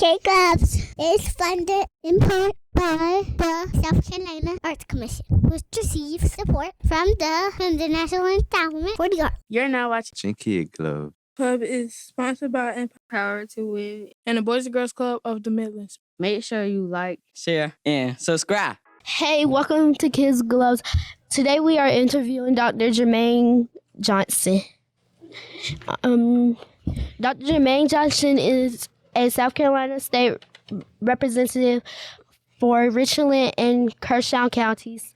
K Clubs is funded in part by the South Carolina Arts Commission, which receives support from the National Endowment for the Arts. You're now watching Kid Club. Club is sponsored by Empowered to Win and the Boys and Girls Club of the Midlands. Make sure you like, Share and subscribe. Hey, welcome to Kids Gloves. Today we are interviewing Dr. Jermaine Johnson. Dr. Jermaine Johnson is a South Carolina state representative for Richland and Kershaw counties,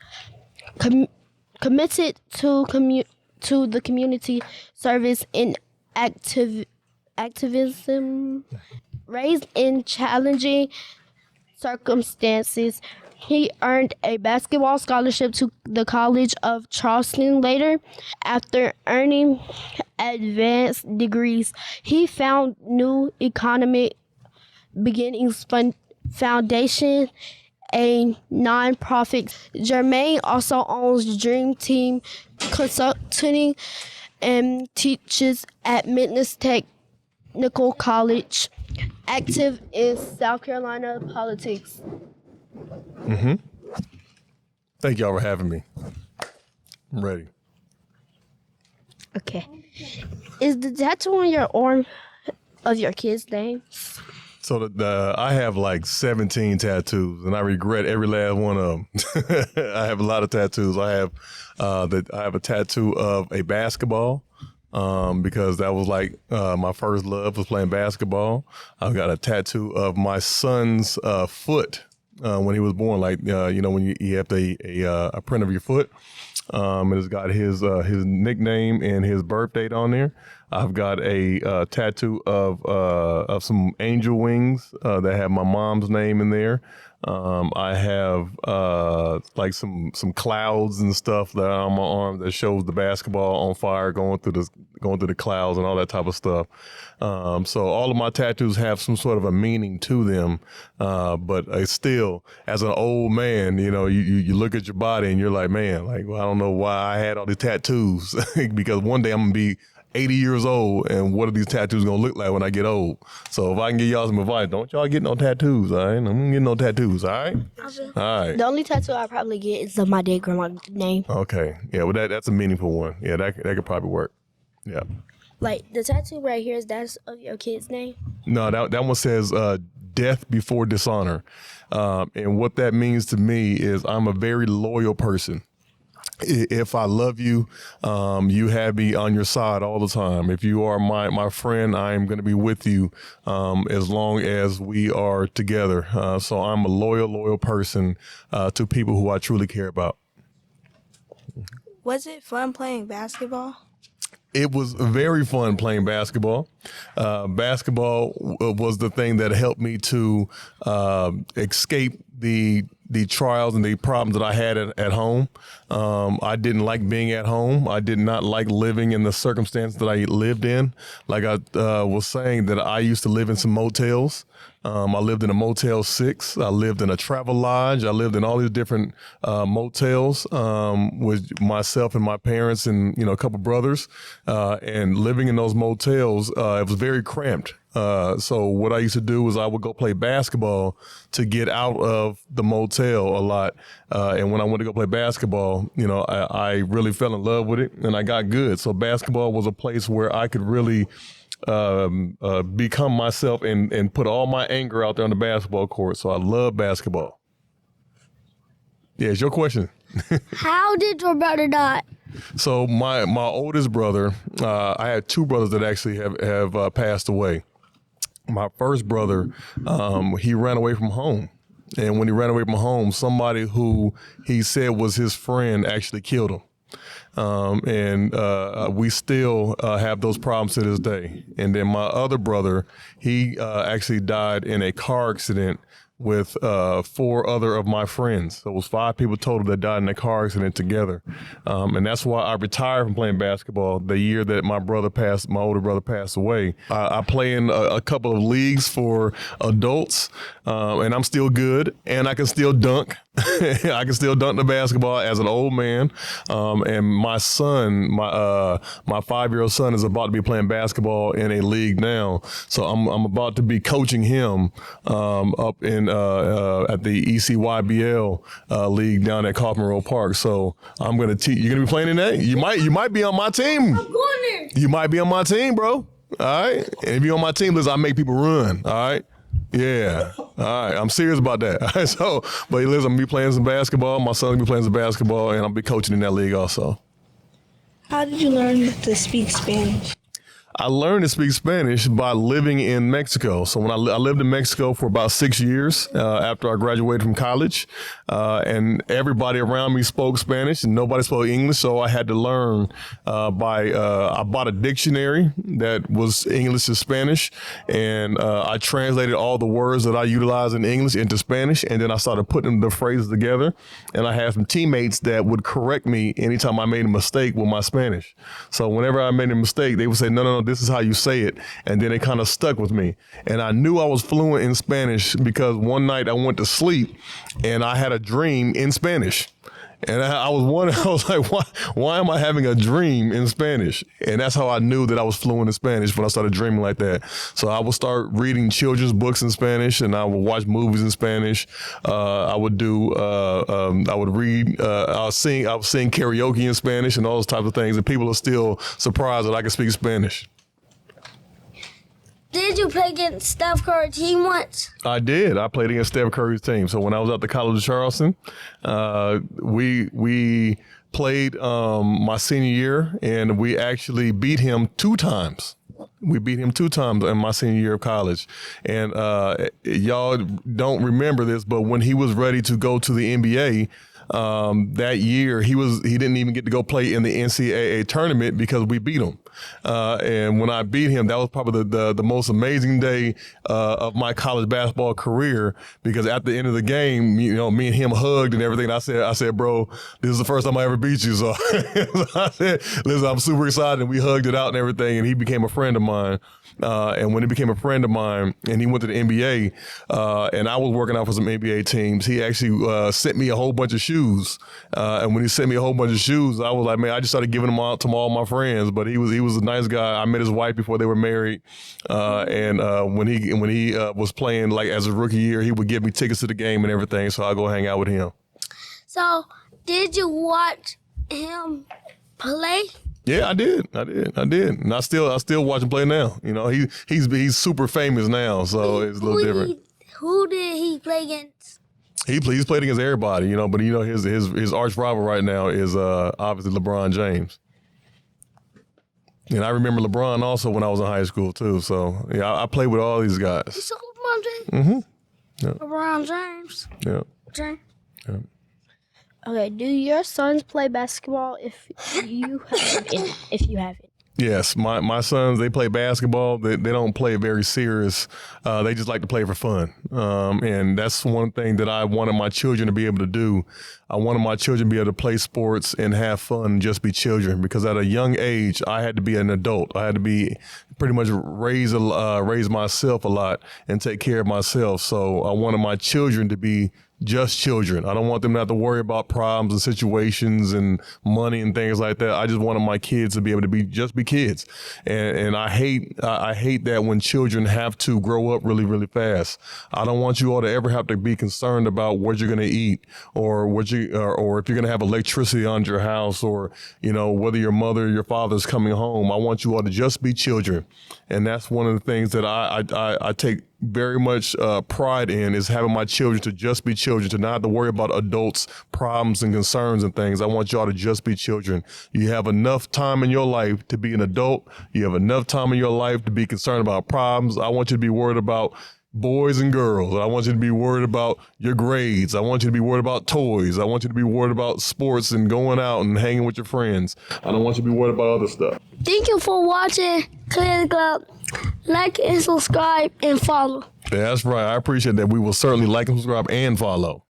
committed to the community service and activism. Raised in challenging circumstances, he earned a basketball scholarship to the College of Charleston. Later, after earning advanced degrees, he found New Economic Beginnings Foundation, a nonprofit. Jermaine also owns Dream Team Consulting and teaches at Midlands Technical College, active in South Carolina politics. Thank y'all for having me. I'm ready. Okay. Is the tattoo on your arm of your kid's name? So I have like 17 tattoos, and I regret every last one of them. I have a lot of tattoos. I have a tattoo of a basketball, because that was like my first love was playing basketball. I've got a tattoo of my son's foot when he was born, like when you have a print of your foot. It's got his nickname and his birth date on there. I've got a tattoo of some angel wings that have my mom's name in there. I have like some clouds and stuff that are on my arm that shows the basketball on fire going through the clouds and all that type of stuff. So all of my tattoos have some sort of a meaning to them. But still, as an old man, you look at your body and you're like, man, like, well, I don't know why I had all these tattoos because one day I'm gonna be 80 years old, and what are these tattoos gonna look like when I get old? So if I can give y'all some advice, don't y'all get no tattoos, all right? I'm gonna get no tattoos, all right? All right. The only tattoo I probably get is of my dead grandma's name. Okay. Yeah, well, that's a meaningful one. Yeah, that could probably work. Yeah. Like, the tattoo right here, that's of your kid's name? No, that one says death before dishonor. And what that means to me is I'm a very loyal person. If I love you, you have me on your side all the time. If you are my friend, I am going to be with you as long as we are together. So I'm a loyal person to people who I truly care about. Was it fun playing basketball? It was very fun playing basketball. Basketball was the thing that helped me to escape the trials and the problems that I had at home. I didn't like being at home. I did not like living in the circumstance that I lived in. Like I was saying, that I used to live in some motels. I lived in a Motel 6. I lived in a travel lodge. I lived in all these different motels with myself and my parents and a couple brothers. And living in those motels, it was very cramped. So what I used to do was I would go play basketball to get out of the motel a lot. And when I went to go play basketball, I really fell in love with it and I got good. So basketball was a place where I could really become myself and put all my anger out there on the basketball court. So I love basketball. Yeah, it's your question. How did your brother die? So my oldest brother, I had two brothers that actually have passed away. My first brother, he ran away from home. And when he ran away from home, somebody who he said was his friend actually killed him. And we still have those problems to this day. And then my other brother, he actually died in a car accident with 4 other of my friends. So it was 5 people total that died in a car accident together. And that's why I retired from playing basketball the year that my older brother passed away. I play in a couple of leagues for adults, and I'm still good, and I can still dunk. I can still dunk the basketball as an old man. And my son, my 5-year-old son, is about to be playing basketball in a league now. So I'm about to be coaching him up in at the ECYBL league down at Kaufman Road Park. So I'm gonna teach. You're gonna be playing in that. You might be on my team. I'm going there. You might be on my team, bro. All right. And if you're on my team, listen, I make people run. All right. Yeah. All right. I'm serious about that. All right. So, but listen, I'm gonna be playing some basketball. My son's gonna be playing some basketball, and I'll be coaching in that league also. How did you learn to speak Spanish? I learned to speak Spanish by living in Mexico. So when I lived in Mexico for about 6 years after I graduated from college, and everybody around me spoke Spanish and nobody spoke English. So I had to learn I bought a dictionary that was English to Spanish, and I translated all the words that I utilize in English into Spanish, and then I started putting the phrases together. And I had some teammates that would correct me anytime I made a mistake with my Spanish. So whenever I made a mistake, they would say, no, this is how you say it. And then it kind of stuck with me. And I knew I was fluent in Spanish because one night I went to sleep and I had a dream in Spanish. And I was wondering, I was like, why am I having a dream in Spanish? And that's how I knew that I was fluent in Spanish, when I started dreaming like that. So I would start reading children's books in Spanish, and I would watch movies in Spanish. I would read, I was sing karaoke in Spanish and all those types of things. And people are still surprised that I can speak Spanish. Did you play against Steph Curry's team once? I did. I played against Steph Curry's team. So when I was at the College of Charleston, we played my senior year, and we actually beat him 2 times. We beat him 2 times in my senior year of college. And y'all don't remember this, but when he was ready to go to the NBA, that year he didn't even get to go play in the NCAA tournament because we beat him. And when I beat him, that was probably the most amazing day of my college basketball career, because at the end of the game, me and him hugged and everything. I said, bro, this is the first time I ever beat you. So, I said, listen, I'm super excited. And we hugged it out and everything. And he became a friend of mine. And when he became a friend of mine and he went to the NBA, and I was working out for some NBA teams, he actually sent me a whole bunch of shoes. And when he sent me a whole bunch of shoes, I was like, man, I just started giving them out to all my friends. But he was a nice guy. I met his wife before they were married. And when he was playing, like, as a rookie year, he would give me tickets to the game and everything. So I go hang out with him. So did you watch him play? Yeah, I did. And I still watch him play now. He's super famous now, so it's a little different. Who did he play against? He's played against everybody, but his arch rival right now is obviously LeBron James. And I remember LeBron also when I was in high school too. So yeah, I played with all these guys. You saw LeBron James? Mm-hmm. Yeah. LeBron James. Yeah. James. Yeah. Okay, do your sons play basketball if you haven't? Yes, my sons, they play basketball. They don't play very serious. They just like to play for fun. And that's one thing that I wanted my children to be able to do. I wanted my children to be able to play sports and have fun and just be children, because at a young age, I had to be an adult. I had to be pretty much raise myself a lot and take care of myself. So I wanted my children to be just children. I don't want them to have to worry about problems and situations and money and things like that. I just wanted my kids to be able to just be kids. And I hate that when children have to grow up really, really fast. I don't want you all to ever have to be concerned about what you're going to eat, or or if you're going to have electricity on your house, or, whether your mother or your father's coming home. I want you all to just be children. And that's one of the things that I take very much pride in, is having my children to just be children, to not have to worry about adults' problems and concerns and things. I want y'all to just be children. You have enough time in your life to be an adult. You have enough time in your life to be concerned about problems. I want you to be worried about boys and girls. I want you to be worried about your grades. I want you to be worried about toys. I want you to be worried about sports and going out and hanging with your friends. I don't want you to be worried about other stuff. Thank you for watching Clear the Club. Like and subscribe and follow. That's right. I appreciate that. We will certainly like and subscribe and follow.